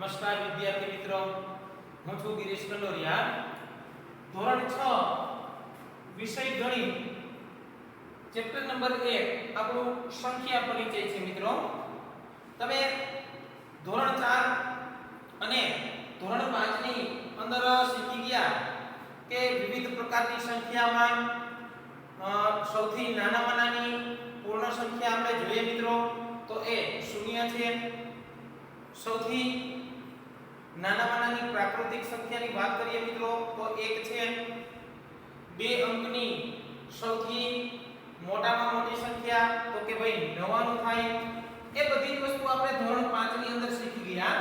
નમસ્કાર વિદ્યાર્થી મિત્રો, હું છું ગિરીશ કંડોરિયા. ધોરણ 6 વિષય ગણિત ચેપ્ટર નંબર 1 આપણું સંખ્યા પરિચય છે મિત્રો. તમે ધોરણ 4 અને ધોરણ 5 ની અંદર શીખી ગયા કે વિવિધ પ્રકારની સંખ્યામાં સૌથી નાનામાં નાની પૂર્ણ સંખ્યા આપણે જોઈએ મિત્રો તો એ શૂન્ય છે. સૌથી નાનામાં નાની પ્રાકૃતિક સંખ્યાની વાત કરીએ મિત્રો તો 1 છે. બે અંકની સૌથી મોટામાં મોટી સંખ્યા તો કે ભાઈ 99 થાય. એ બધી જ વસ્તુ આપણે ધોરણ 5 ની અંદર શીખી ગયા.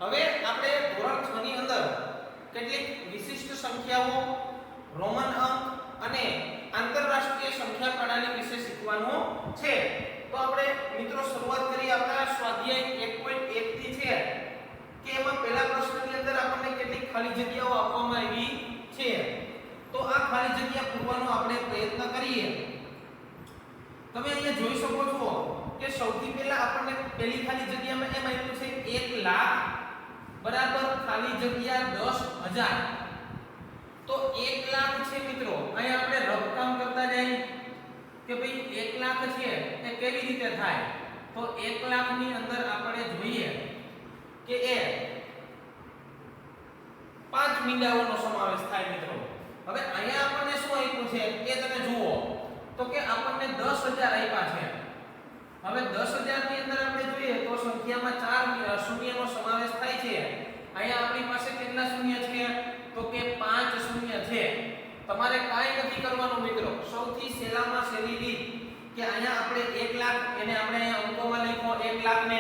હવે આપણે ધોરણ 6 ની અંદર કેટલીક વિશિષ્ટ સંખ્યાઓ, રોમન અંક અને આંતરરાષ્ટ્રીય સંખ્યા પ્રણાલી વિશે શીખવાનું છે. તો આપણે મિત્રો શરૂઆત કરીએ આપણા સ્વાધ્યાય 1.1 થી છે કે એમાં પહેલા પ્રશ્નની અંદર આપણને કેટલીક ખાલી જગ્યાઓ આપવામાં આવી છે. તો આ ખાલી જગ્યા પૂરવાનો આપણે પ્રયત્ન કરીએ. તમે અહીંયા જોઈ શકો છો કે સૌથી પહેલા આપણને પહેલી ખાલી જગ્યામાં એમ આપ્યું છે 1 લાખ બરાબર ખાલી જગ્યા 10,000. તો 1 લાખ છે મિત્રો, અહીંયા આપણે રફકામ કરતા જઈએ કે ભાઈ 1 લાખ છે એ કેવી રીતે થાય. તો 1 લાખ ની અંદર આપણે જોઈએ કે એ 5 મીંડાઓનો સમાવેશ થાય મિત્રો. હવે અહીંયા આપણને શું આપ્યું છે એ તમે જુઓ તો કે આપણને 10,000 આપ્યા છે. હવે 10,000 ની અંદર આપણે જોઈએ તો સંખ્યામાં 4 શૂન્યનો સમાવેશ થાય છે. અહીંયા આપણી પાસે કેટલા શૂન્ય છે તો કે 5 શૂન્ય છે. તમારે કાંઈ નથી કરવાનું મિત્રો. સૌથી સહેલામાં સહેલી રીત કે અહીંયા આપણે 1 લાખ એને આપણે અહીંયા અંકોમાં લખ્યો 1 લાખ ને.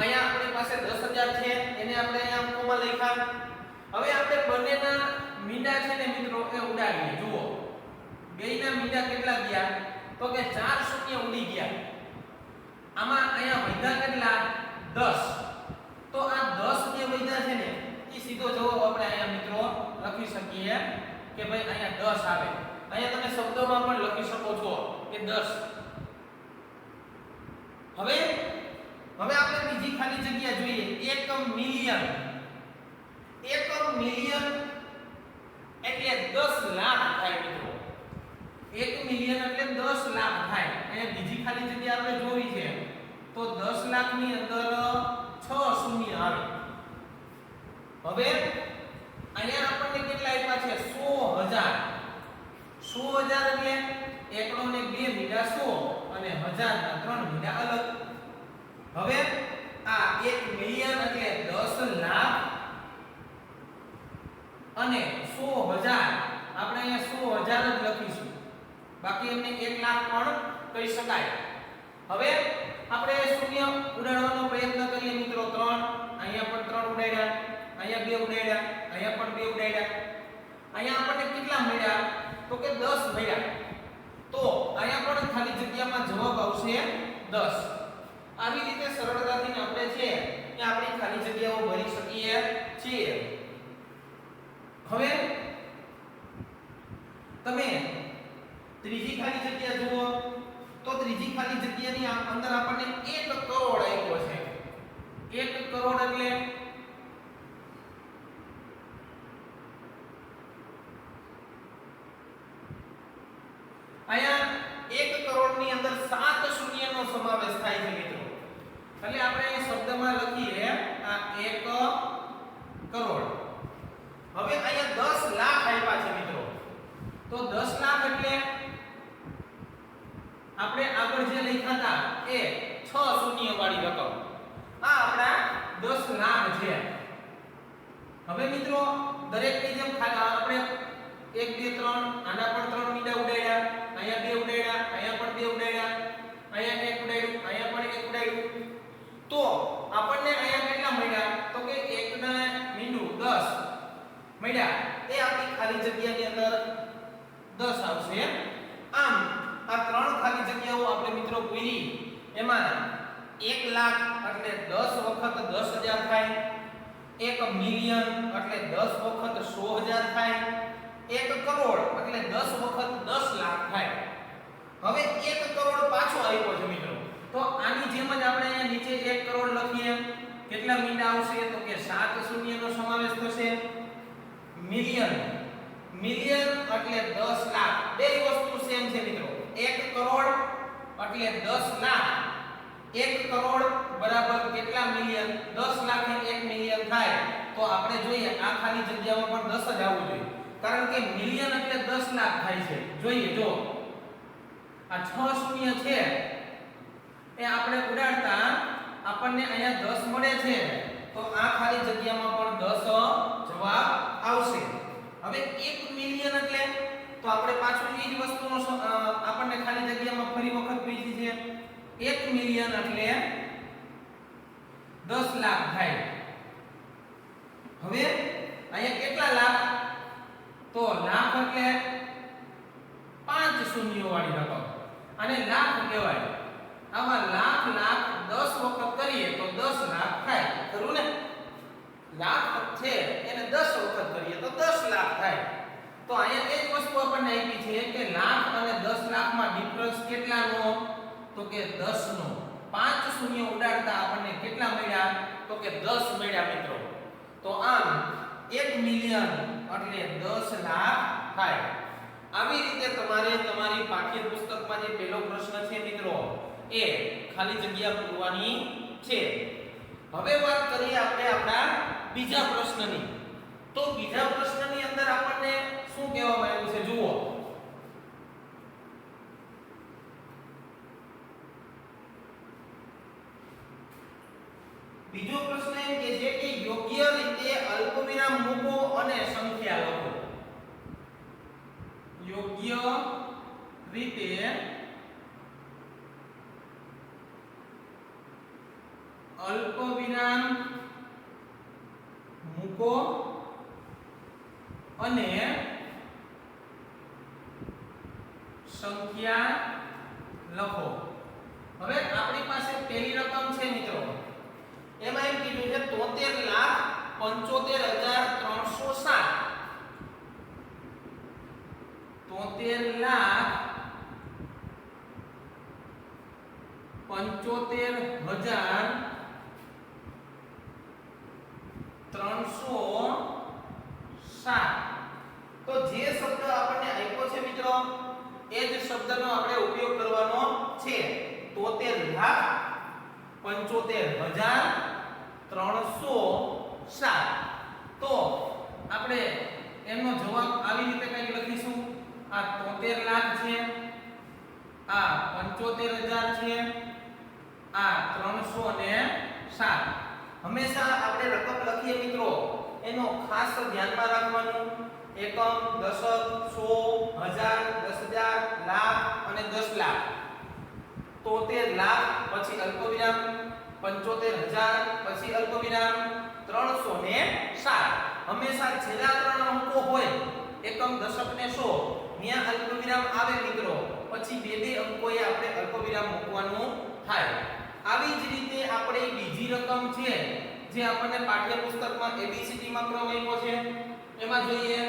અહીંયા આપણી પાસે 10,000 છે એને આપણે અહીંયા અંકોમાં લખ્યા. હવે આપણે બંનેના મીંડા છે ને મિત્રો એ ઉડાડીએ. જુઓ બેયના મીંડા કેટલા ગયા તો કે 4 શૂન્ય ઉડી ગયા. આમાં અહીંયા વધ્યા કેટલા 10. તો આ 10 જે વધ્યા છે ને એ સીધો જવાબ આપણે અહીંયા મિત્રો લખી શકીએ કે ભાઈ અહીંયા 10 આવે. અહીંયા તમે શબ્દોમાં પણ લખી શકો છો કે 10. હવે આપણે બીજી ખાલી જગ્યા જોઈએ 1 મિલિયન. 1 મિલિયન એટલે 10 લાખ થાય મિત્રો. 1 મિલિયન એટલે 10 લાખ થાય. અહીંયા બીજી ખાલી જગ્યા આપણે જોવી છે તો 10 લાખ ની અંદર 6 શૂન્ય આવે. હવે અહીંયા આપણને કેટલા આપ્યા છે 100,000. 100,000 એટલે એકડો ને બે મીંડા 100 અને 1000 ના 3 મીંડા અલગ. હવે આ 1 મિલિયન એટલે 10 લાખ અને 100,000 આપણે અહીંયા 100,000 જ લખીશું. બાકી એમને 1 લાખ પણ કહી શકાય. હવે આપણે શૂન્ય ઉડાડવાનો પ્રયત્ન કરીએ મિત્રો. 3 અહીંયા પણ 3 ઉડાડ્યા, અહીંયા 2 ઉડાડ્યા, અહીંયા પણ 2 ઉડાડ્યા. અહીંયા આપણને કેટલા મળ્યા તો કે 10 મળ્યા. તો અહીંયા પણ ખાલી જગ્યામાં જવાબ આવશે 10. આવી રીતે સરળતાથી આપણે છે કે આપણી ખાલી જગ્યાઓ ભરી શકીએ છીએ. હવે તમે ત્રીજી ખાલી જગ્યા જુઓ તો ત્રીજી ખાલી જગ્યાની અંદર આપણને 1 કરોડ આપ્યો છે. 1 કરોડ એટલે અહીંયા 1 કરોડ ની અંદર 7 શૂન્યનો સમાવેશ થાય છે મિત્રો. એટલે આપણે અહીં શબ્દમાં લખીએ આ 1 કરોડ. હવે અહીંયા 10 લાખ આપ્યા છે મિત્રો. તો 10 લાખ એટલે આપણે આગળ જે લખ્યા હતા એ 6 શૂન્ય વાળી રકમ. આ આપણા 10 લાખ છે. હવે મિત્રો દરેકની જેમ આપણે 1 2 3 આના પણ 3 મીંડા ઉડાડ્યા, અહીંયા 2 ઉડાડ્યા, અહીંયા પણ 2 ઉડાડ્યા, અહીંયા 1 ઉડાડ્યું, અહીંયા પણ 1 ઉડાડ્યું. તો આપણને અહીંયા કેટલા મળ્યા તો કે 1 ના મીંડું 10 મળ્યા. એ આપણી ખાલી જગ્યાની અંદર 10 આવશે. આમ આ 3 ખાલી જગ્યાઓ આપણે મિત્રો પૂરી. એમાં 1 લાખ એટલે 10 વખત 10,000 થાય. 1 મિલિયન એટલે 10 વખત 100,000 થાય. 1 કરોડ એટલે 10 વખત 10 લાખ થાય. હવે 1 કરોડ પાછો આવ્યો છે મિત્રો. તો આની જેમ જ આપણે અહીંયા નીચે 1 કરોડ લખીએ. કેટલા મીંડા એટલે 10 લાખ. બે વસ્તુ સેમ છે મિત્રો. 1 કરોડ એટલે 10 લાખ. 1 કરોડ બરાબર કેટલા મિલિયન? 10 લાખ એ 1 મિલિયન થાય. તો આપણે જોઈએ આ ખાલી જગ્યામાં પણ 10 જ આવવું જોઈએ, કારણ કે મિલિયન એટલે 10 લાખ થાય છે. જોઈએ જો આ 6 શૂન્ય છે એ આપણે ઉડાડતા આપણને અહીંયા 10 મળે છે, તો આ ખાલી જગ્યામાં પણ 10 જવાબ આવશે. હવે 1 મિલિયન એટલે તો આપણે પાછું એ જ વસ્તુનો આપણને ખાલી જગ્યામાં ફરી વખત પૂછી છે. 1 મિલિયન એટલે 10 લાખ થાય. હવે અહીંયા કેટલા લાખ? તો લાખ એટલે 5 શૂન્યો વાળી રકમ, અને લાખ કહેવાય. આમાં લાખ લાખ 10 વખત કરીએ તો 10 લાખ થાય, ખરું ને? લાખ છે એને 10 વખત કરીએ તો 10 લાખ થાય. તો અહીંયા એ જ વસ્તુ આપણને આપી છે કે લાખ અને 10 લાખમાં ડિફરન્સ કેટલાનો? તો કે 10 નો. 5 શૂન્ય ઉડાડતા આપણને કેટલા મળ્યા? તો કે 10 મળ્યા મિત્રો. તો આમ 1 મિલિયન એટલે 10 લાખ થાય. આવી રીતે તમારે તમારી પાઠ્યપુસ્તકમાં જે પહેલો પ્રશ્ન છે મિત્રો એ ખાલી જગ્યા પૂરવાની છે. હવે વાત કરીએ આપણે આપણા બીજા પ્રશ્નની. તો બીજા પ્રશ્નની અંદર આપણને શું કહેવામાં આવ્યું છે જુઓ. બીજો પ્રશ્ન એમ કે છે કે યોગ્ય રીતે અલ્પવિરામ મૂકો અને સંખ્યા લખો. યોગ્ય રીતે અલ્પવિરામ મૂકો અને સંખ્યા લખો. હવે આપણી પાસે પહેલી રકમ છે મિત્રો, એમાં એમ કીધું છે 73,75,307. 73,75,307. તો જે શબ્દ આપણને આપ્યો છે મિત્રો એ જ શબ્દનો આપણે ઉપયોગ કરવાનો છે. 73,75,307. તો આપણે એનો જવાબ આવી રીતે કંઈક લખીશું. આ 73 લાખ છે, આ 75,000 છે, આ 307. હંમેશા આપણે રકમ લખીએ મિત્રો એનો ખાસ ધ્યાનમાં રાખવાનું. એકમ, દશક, 100, 1000, 10,000, લાખ અને 10 લાખ. 73 લાખ પછી અલ્પવિરામ, 75,000 પછી અલ્પવિરામ, 307. હંમેશા છેલ્લા ત્રણ અંકો હોય એકમ, દશક ને 100 ત્યાં અલ્પવિરામ આવે મિત્રો, પછી બે બે અંકોએ આપણે અલ્પવિરામ મૂકવાનું થાય. આવી જ રીતે આપણે બીજી રકમ છે જે આપણને પાઠ્યપુસ્તકમાં ABCD માં ક્રમ આપ્યો છે એમાં જોઈએ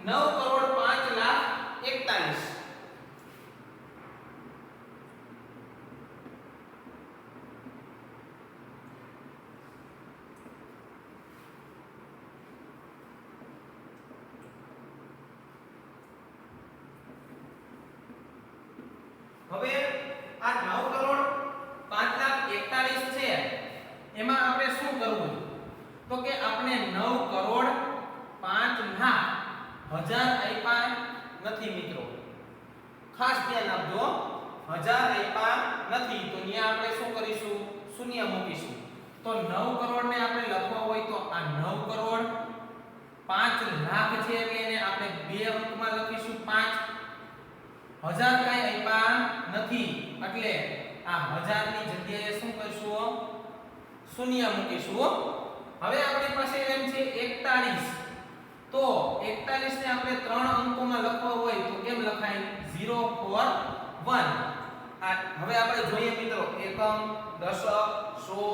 9,05,41,000. હવે આ 9,05,41,000 છે એમાં આપણે શું કરવું? તો કે આપણે 9,05,00,000 આપ્યા નથી મિત્રો, ખાસ ધ્યાન આપજો. 1000 આપ્યા નથી તો અહીંયા આપણે શું કરીશું? શૂન્ય મૂકીશું. તો 9 કરોડ ને આપણે લખવા હોય તો આ 9 કરોડ 5 લાખ છે એટલે એને આપણે બે અંકમાં લખીશું 5. 1000 કાંઈ આપ્યા નથી એટલે આ 1000 ની જગ્યાએ શું કરશું? શૂન્ય મૂકીશું. હવે આપણી પાસે એમ છે 41. તો 41 ને આપણે ત્રણ અંકોમાં લખવા હોય તો કેમ લખાય? 0 4 1. હવે આપણે જોઈએ મિત્રો એકમ, દશક, 100,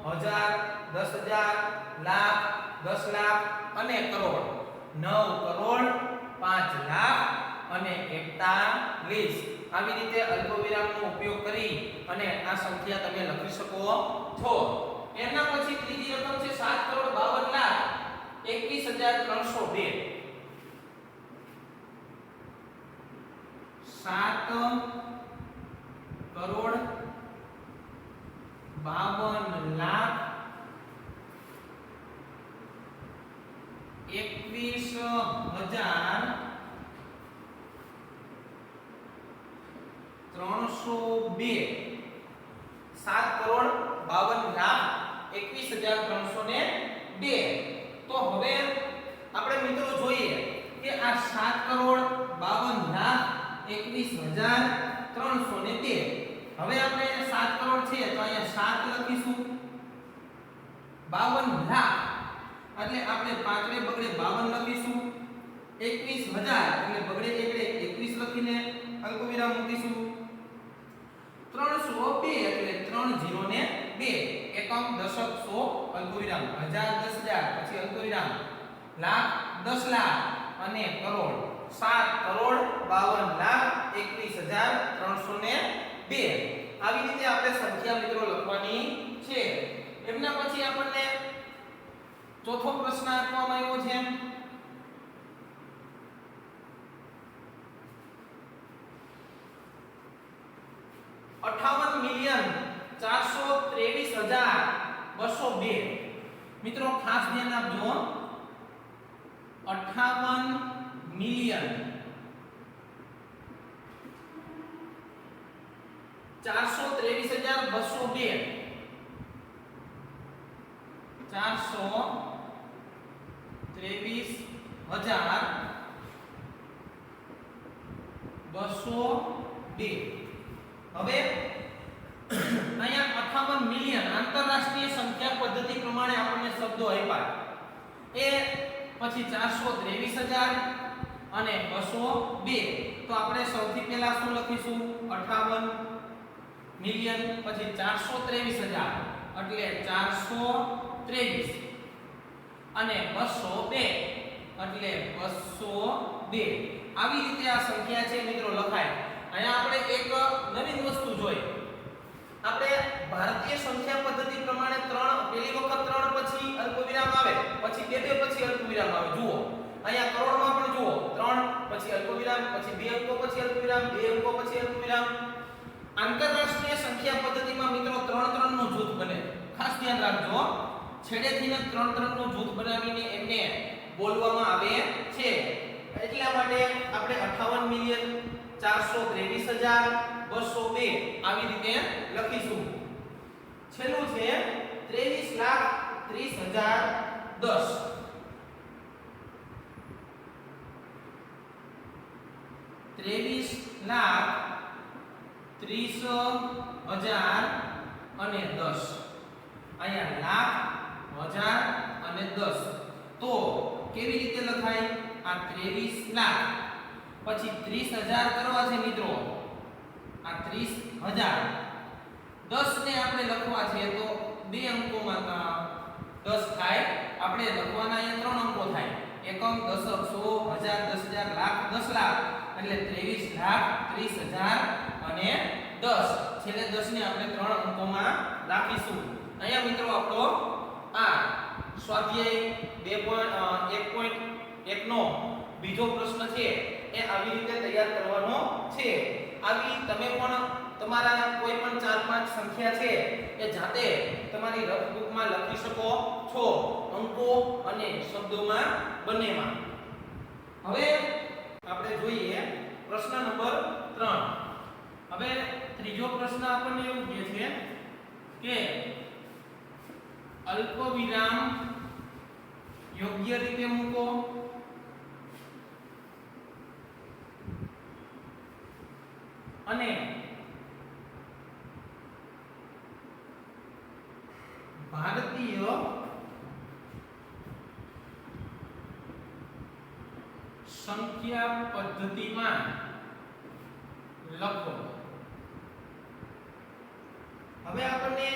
1000, 10,000, લાખ, 10 લાખ અને કરોડ. 9 કરોડ 5 લાખ અને 41. આવી રીતે અલ્પવિરામનો ઉપયોગ કરી અને આ સંખ્યા તમે લખી શકો છો. એના પછી ત્રીજી રકમ છે 7,52,21,302. 7,52,302 તો હવે આપણે મિત્રો જોઈએ કે આ 7,52,21,302 હવે આપણે 7 કરોડ છે તો અહીંયા 7 લખીશું 52 લાખ એટલે આપણે પાંચડે બગડે 52 લખીશું 21,000 એટલે બગડે એકડે 21 લખીને અલ્પવિરામ મૂકીશું 302 એટલે 30 ને 2 એકમ દશક સો અલ્પવિરામ હજાર 10,000 પછી અલ્પવિરામ લાખ 10 લાખ અને કરોડ 7,52,21,302 આવી રીતે આપણે સંખ્યા મિત્રો લખવાની છે એમના પછી આપણને ચોથો પ્રશ્ન આપવામાં આવ્યો છે 58,423,202 મિત્રો ખાસ ધ્યાન આપજો 58,423,202 423,202 હવે અહીંયા 58 મિલિયન આંતરરાષ્ટ્રીય સંખ્યા પદ્ધતિ પ્રમાણે આપણને શબ્દો આપ્યા એ પછી 423,000 અને 202 તો આપણે સૌથી પહેલા શું લખીશું 58 મિલિયન પછી 423,000 એટલે 423 અને 202 એટલે 202 આવી રીતે આ સંખ્યા છે મિત્રો લખાય અહીંયા આપણે એક નવીન વસ્તુ જોઈ આપણે ભારતીય સંખ્યા પદ્ધતિ પ્રમાણે 3 પહેલી વખત 3 પછી અલ્પવિરામ આવે પછી 2 પછી અલ્પવિરામ આવે જુઓ અહીંયા કરોડમાં પણ જુઓ 3 પછી અલ્પવિરામ પછી 2 અંકો પછી અલ્પવિરામ 2 અંકો પછી અલ્પવિરામ આંતરરાષ્ટ્રીય સંખ્યા પદ્ધતિમાં મિત્રો 3 નું જૂથ બને ખાસ ધ્યાન રાખજો છેડેથી 3 નું જૂથ બનાવીને એમને બોલવામાં આવે છે એટલા માટે આપણે 58 મિલિયન 423,202 આવી રીતે લખીશું છેલ્લું છે 23,30,010 23,30,010 અને 10 અહીંયા લાખ હજાર અને 10 તો કેવી રીતે લખાય આ 23 લાખ પછી 30,000 કરવા છે મિત્રો આ 30,000 10 ને આપણે લખવા છે તો બે અંકોમાં 10 થાય આપણે લખવાના અહીંયા 3 અંકો થાય એકમ દશક સો હજાર 10,000 લાખ 10 લાખ એટલે 23,30,000 અને 10 છેલ્લે 10 ને આપણે 3 અંકોમાં રાખીશું અહીંયા મિત્રો આપણો આ સ્વાધ્યાય 1.1 નો બીજો પ્રશ્ન છે એ આવી રીતે તૈયાર કરવાનો છે આવી તમે પણ તમારા કોઈ પણ 4-5 સંખ્યા છે એ જાતે તમારી રફ બુકમાં લખી શકો છો અંકો અને શબ્દોમાં બંનેમાં હવે આપણે જોઈએ પ્રશ્ન નંબર 3 હવે ત્રીજો પ્રશ્ન આપણને એવું કહે છે કે અલ્પવિરામ યોગ્ય રીતે મૂકો અને ભારતીય સંખ્યા પદ્ધતિમાં લખો હવે આપણને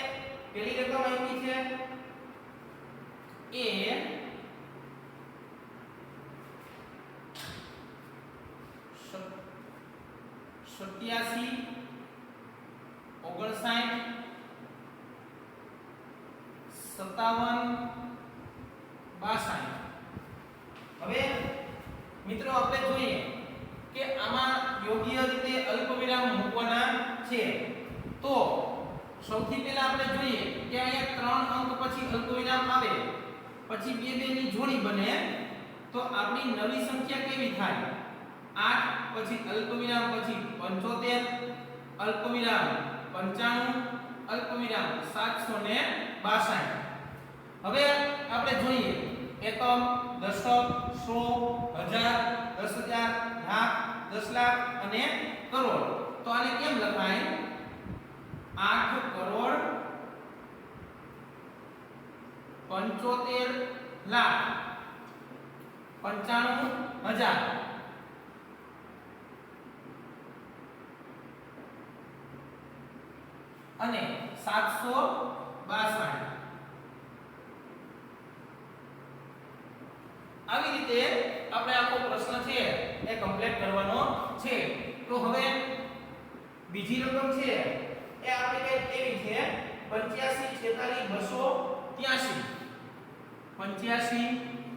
પેલી રકમ આપી છે એ 87 59 57 62 હવે મિત્રો આપણે જોઈએ કે આમાં યોગ્ય રીતે અલ્પવિરામ મૂકવાના છે. તો સૌથી પહેલા આપણે જોઈએ કે અહીંયા 3 અંક પછી અલ્પવિરામ આવે, પછી 2 2 ની જોડી બને, તો આપણી નવી સંખ્યા કેવી થાય? 8 પછી અલ્પવિરામ પછી 75 અલ્પવિરામ 95 અલ્પવિરામ 762. હવે આપણે જોઈએ એકમ, દશક, સો, હજાર, 10,000, લાખ, 10 લાખ અને કરોડ. તો આને કેમ લખાય? 8 કરોડ 75 લાખ 95,000 અને 762. આવી રીતે આપણે આખો પ્રશ્ન છે એ કમ્પ્લીટ કરવાનો છે. તો હવે બીજી રકમ છે એ આપણે કઈ એવી છે 85 46 283 85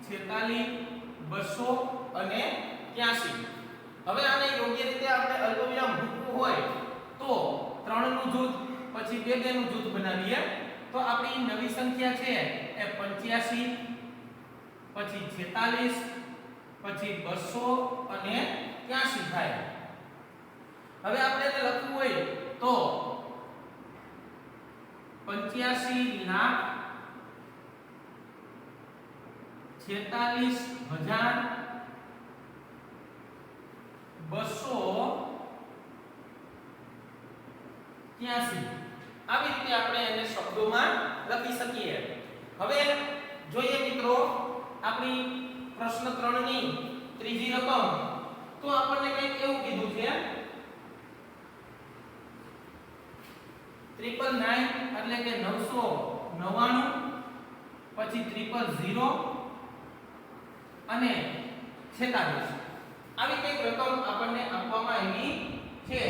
46 283 અને 83. હવે આને યોગ્ય રીતે આપણે અલ્પવિરામ મૂકવું હોય તો 3 નું જૂથ પછી 2 2 નું જૂથ બનાવીએ તો આપણી નવી સંખ્યા છે એ 85 પછી 46 પછી 200 અને 83 થાય. હવે આપણે એને લખવું હોય તો 85 લાખ 46,000 283. આવી રીતે આપણે એને શબ્દોમાં લખી શકીએ. હવે જોઈએ મિત્રો આપણી પ્રશ્ન 3 ની ત્રીજી રકમ. તો આપણને કંઈક એવું કીધું છે 999 એટલે કે 999 પછી 000 અને 46. આવી કંઈક રકમ આપણને આપવામાં આવી છે.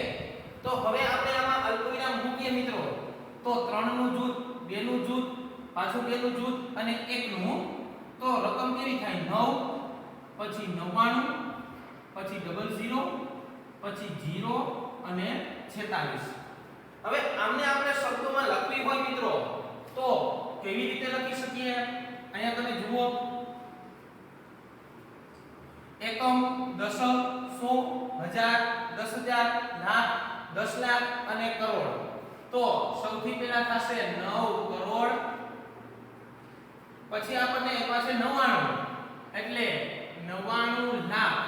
તો હવે આપણે આમાં અલ્પવિરામ મૂકીએ મિત્રો તો 3 નું જૂથ, 2 નું જૂથ, પાછું 2 નું જૂથ અને 1 નું. તો રકમ કેવી થાય? 9 પછી 99 પછી 00 પછી 0 અને 46. હવે આમને આપણે શબ્દોમાં લખવી હોય મિત્રો તો કેવી રીતે લખી શકીએ? અહીંયા તમે જુઓ એકમ, દશક, સો, હજાર, 10,000, લાખ, 10 લાખ અને કરોડ. તો સૌથી પહેલા થશે 9 કરોડ પછી આપણને પાસે 99 એટલે 99 લાખ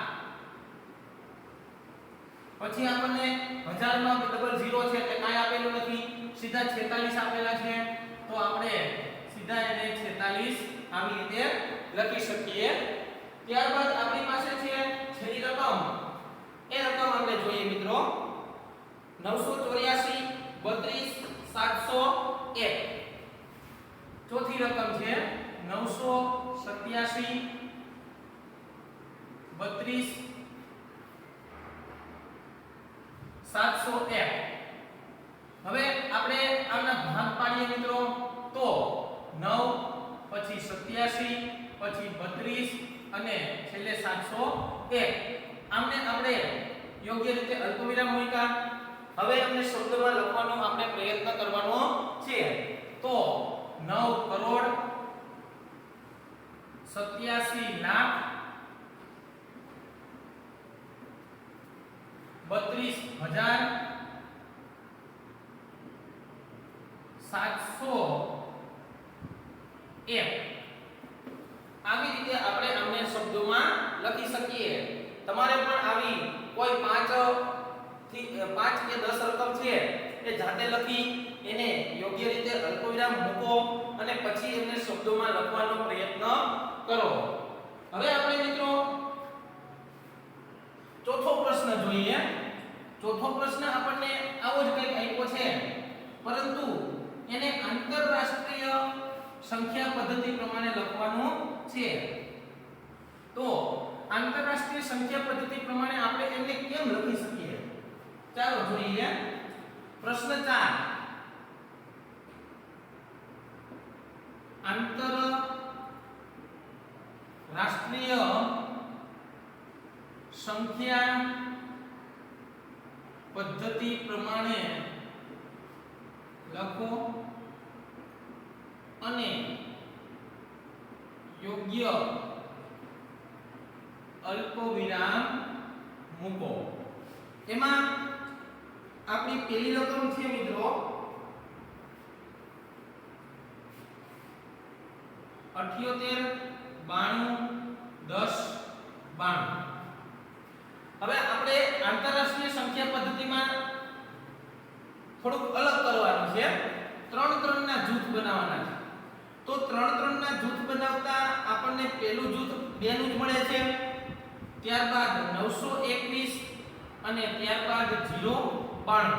પછી આપણને હજારમાં ડબલ 0 છે એટલે કાંઈ આપેલું નથી, સીધા 46 આપેલા છે. તો આપણે સીધા એને 46 આવી રીતે લખી શકીએ. ત્યારબાદ આપણી પાસે છે છેલ્લી રકમ. એ રકમ આપણે જોઈએ મિત્રો 984 32 701. ચોથી રકમ છે 987 32 701. હવે આપણે આના ભાગ પાડીએ મિત્રો તો 9 પછી 87 પછી 32 અને છેલ્લે 701. આમને આપણે યોગ્ય રીતે અલ્પવિરામ મૂક્યા. હવે અમને શબ્દમાં લખવાનો આપણે પ્રયત્ન કરવાનો છે. તો 9 કરોડ 87 લાખ 32,000 701. આવી રીતે આપણે અમને શબ્દોમાં લખી શકીએ. તમારે પણ આવી કોઈ 5 કે 10 રકમ છે એ જાતે લખી એને યોગ્ય રીતે અલ્પવિરામ મૂકો અને પછી એમને શબ્દોમાં લખવાનો પ્રયત્ન કરો. હવે આપણે મિત્રો ચોથો પ્રશ્ન જોઈએ. ચોથો પ્રશ્ન આપણને આવો જ કંઈક આપ્યો છે, પરંતુ એને આંતરરાષ્ટ્રીય સંખ્યા પદ્ધતિ પ્રમાણે લખવાનું છે. તો આંતરરાષ્ટ્રીય સંખ્યા પદ્ધતિ પ્રમાણે આપણે એમને કેમ લખી શકીએ? ચાલો જોઈએ. પ્રશ્ન 4 આંતરરાષ્ટ્રીય સંખ્યા પદ્ધતિ પ્રમાણે લખો અને યોગ્ય અલ્પવિરામ મૂકો. એમાં આપણી પહેલી રકમ છે મિત્રો 78 92 10 92. હવે આપણે આંતરરાષ્ટ્રીય સંખ્યા પદ્ધતિમાં થોડુંક અલગ કરવાનું છે. 3 3 ના જૂથ બનાવવાના છે. તો 3 3 ના જૂથ બનાવતા આપણને પહેલું જૂથ 2 નું જ મળે છે, ત્યારબાદ 921 અને ત્યારબાદ 092.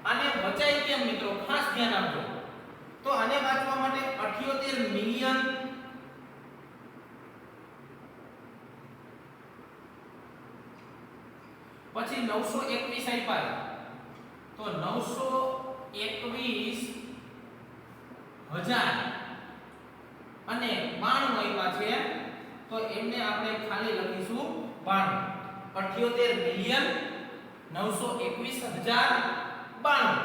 આને વચાય કેમ મિત્રો, ખાસ ધ્યાન આપજો. તો આને વાંચવા માટે 78 મિલિયન પછી 921 આપ્યા તો 921,000 અને 92 આપ્યા છે તો એમને આપણે ખાલી લખીશું 92. 78 મિલિયન 921,092.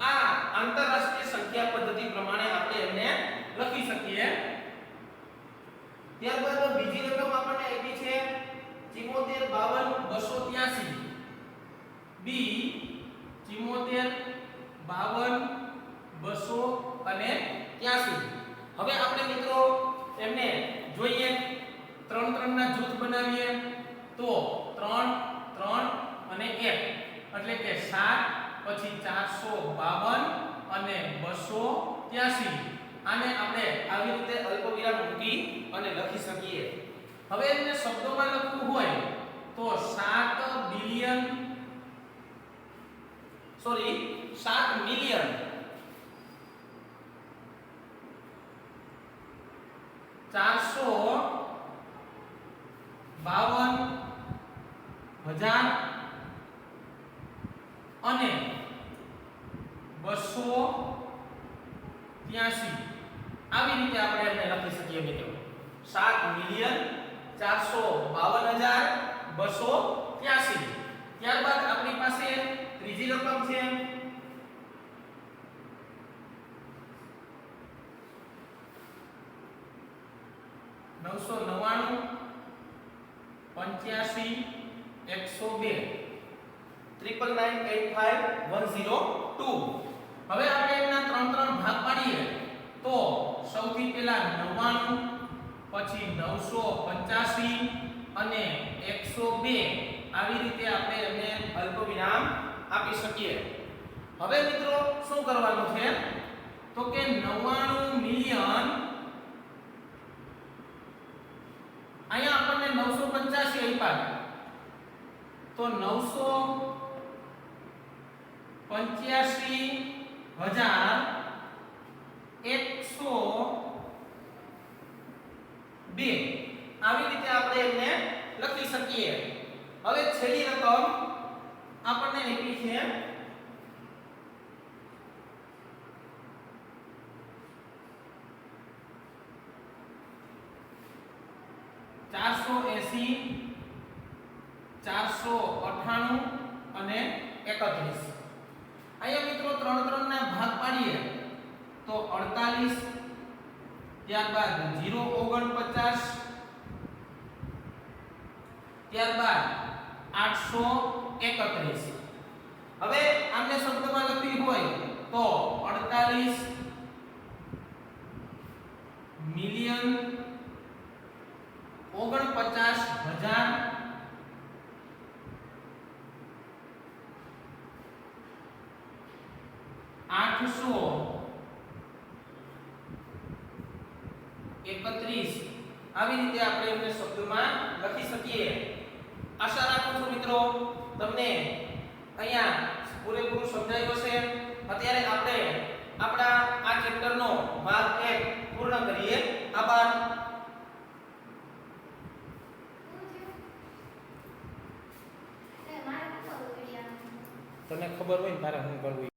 આ આંતરરાષ્ટ્રીય સંખ્યા પદ્ધતિ પ્રમાણે આપણે એમને લખી શકીએ. ત્યારબાદ બીજી રકમ આપણને આપી છે 74 52 283. બી 74 52 283. હવે આપણે મિત્રો એમને જોઈએ, 3 3 ના જૂથ બનાવીએ તો 3 3 અને 1 એટલે કે 7 પછી 452 અને 283. આને આપણે આવી રીતે અલ્પવિરામ મૂકી અને લખી શકીએ. હવે એને શબ્દોમાં લખવું હોય તો 7 મિલિયન 452,000 અને 283. આવી રીતે આપણે એને લખી શકીએ મિત્રો. 7,452,283. ત્યારબાદ આપણી પાસે ત્રીજી રકમ છે 999 85 102 99985 102. હવે આપણે એના 3 3 ભાગ પાડીએ તો સૌથી પહેલા 99 પછી 985 અને 102. આવી રીતે આપણે એમને અલ્પવિરામ આપી શકીએ. હવે મિત્રો શું કરવાનું છે તો કે 99 મિલિયન અહીંયા આપણને 985 આપ્યા તો 985,102. આવી રીતે આપણે એમને લખી શકીએ. હવે છેલ્લી રકમ આપણને આપી છે 480 498 અને 31. અહીંયા મિત્રો 3 3 ના ભાગ પાડીએ તો 48, ત્યારબાદ 049, ત્યારબાદ 831. હવે આમને શબ્દમાં લખવી હોય તો 48 મિલિયન 49,000 831. આવી રીતે આપણે એમને શબ્દમાં લખી શકીએ. આશા રાખું છું મિત્રો તમને અહીંયા પૂરેપૂરું સમજાયું હશે. અત્યારે આપણે આપણા આ ચેપ્ટરનો ભાગ 1 પૂર્ણ કરીએ. આભાર. તને ખબર હોય ને તારે શું કરવું.